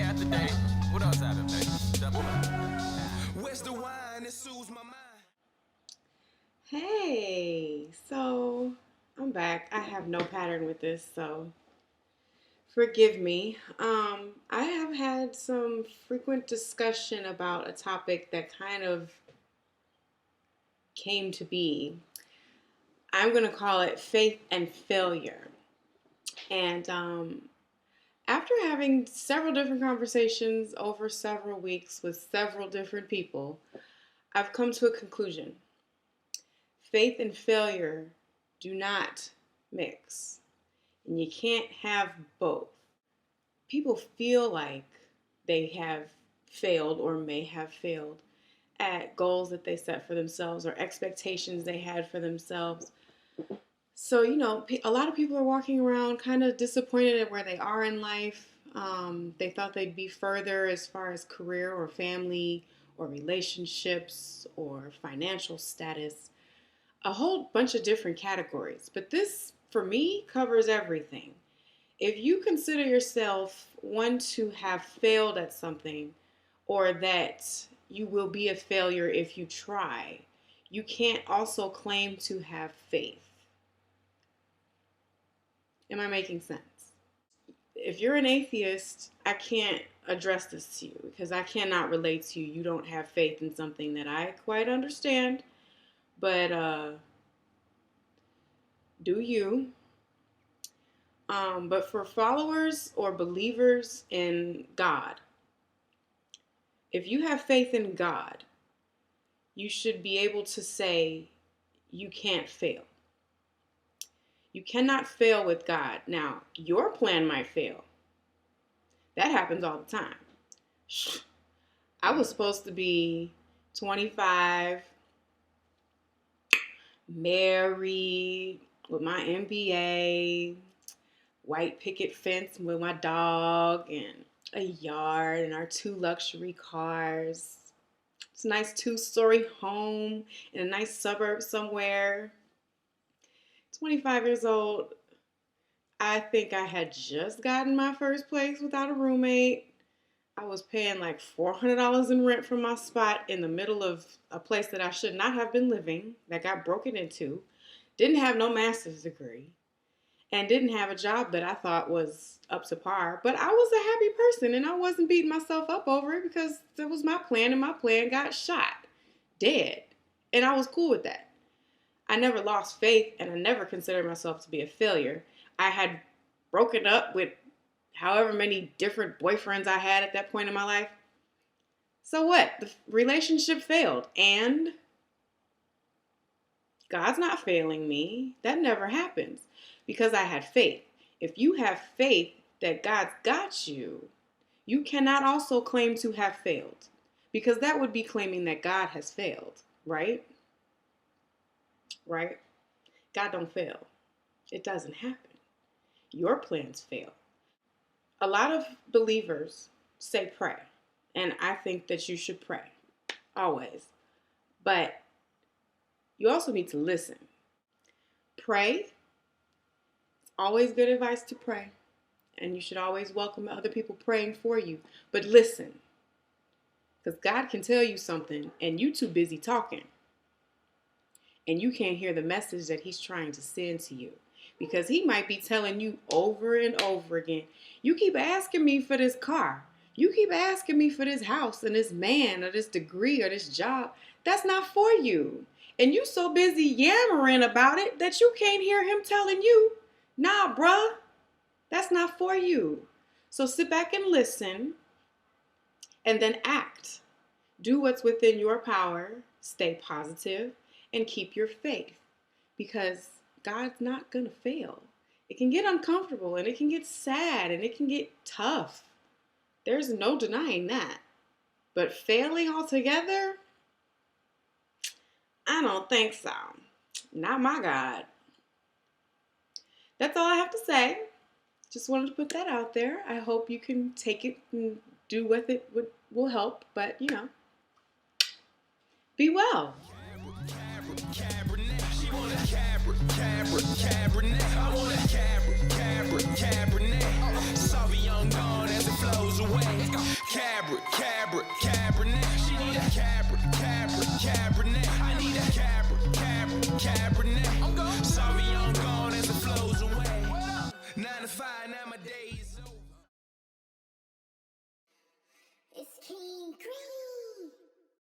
cat today. What else happened, baby? Where's the wine? It soothes my mind. Hey, so I'm back. I have no pattern with this, so forgive me. I have had some frequent discussion about a topic that kind of came to be. I'm going to call it faith and failure. And after having several different conversations over several weeks with several different people, I've come to a conclusion. Faith and failure do not mix, and you can't have both. People feel like they have failed or may have failed at goals that they set for themselves or expectations they had for themselves. So, a lot of people are walking around kind of disappointed at where they are in life. They thought they'd be further as far as career or family or relationships or financial status. A whole bunch of different categories. But this, for me, covers everything. If you consider yourself one to have failed at something or that you will be a failure if you try, you can't also claim to have faith. Am I making sense? If you're an atheist, I can't address this to you because I cannot relate to you. You don't have faith in something that I quite understand. But do you? But for followers or believers in God, if you have faith in God, you should be able to say you can't fail. You cannot fail with God. Now, your plan might fail. That happens all the time. I was supposed to be 25, married, with my MBA, white picket fence with my dog, and a yard, and our 2 luxury cars. It's a nice 2-story home in a nice suburb somewhere. 25 years old, I think I had just gotten my first place without a roommate. I was paying like $400 in rent for my spot in the middle of a place that I should not have been living, that got broken into. Didn't have no master's degree, and didn't have a job that I thought was up to par. But I was a happy person, and I wasn't beating myself up over it because that was my plan, and my plan got shot dead. And I was cool with that. I never lost faith, and I never considered myself to be a failure. I had broken up with however many different boyfriends I had at that point in my life. So what? The relationship failed, and God's not failing me. That never happens because I had faith. If you have faith that God's got you, you cannot also claim to have failed because that would be claiming that God has failed, right? Right? God don't fail. It doesn't happen. Your plans fail. A lot of believers say pray, and I think that you should pray, always. But you also need to listen. Pray. It's always good advice to pray, and you should always welcome other people praying for you. But listen, because God can tell you something, and you too busy talking. And you can't hear the message that he's trying to send to you. Because he might be telling you over and over again, you keep asking me for this car. You keep asking me for this house and this man or this degree or this job. That's not for you. And you so busy yammering about it that you can't hear him telling you, nah, bruh, that's not for you. So sit back and listen and then act. Do what's within your power. Stay positive. And keep your faith because God's not going to fail. It can get uncomfortable and it can get sad and it can get tough. There's no denying that. But failing altogether? I don't think so. Not my God. That's all I have to say. Just wanted to put that out there. I hope you can take it and do with it what will help. But, be well. She want a Cabernet. I want a Cabernet. Sauvignon Blanc as it flows away. fire, now my day is over. It's King Green.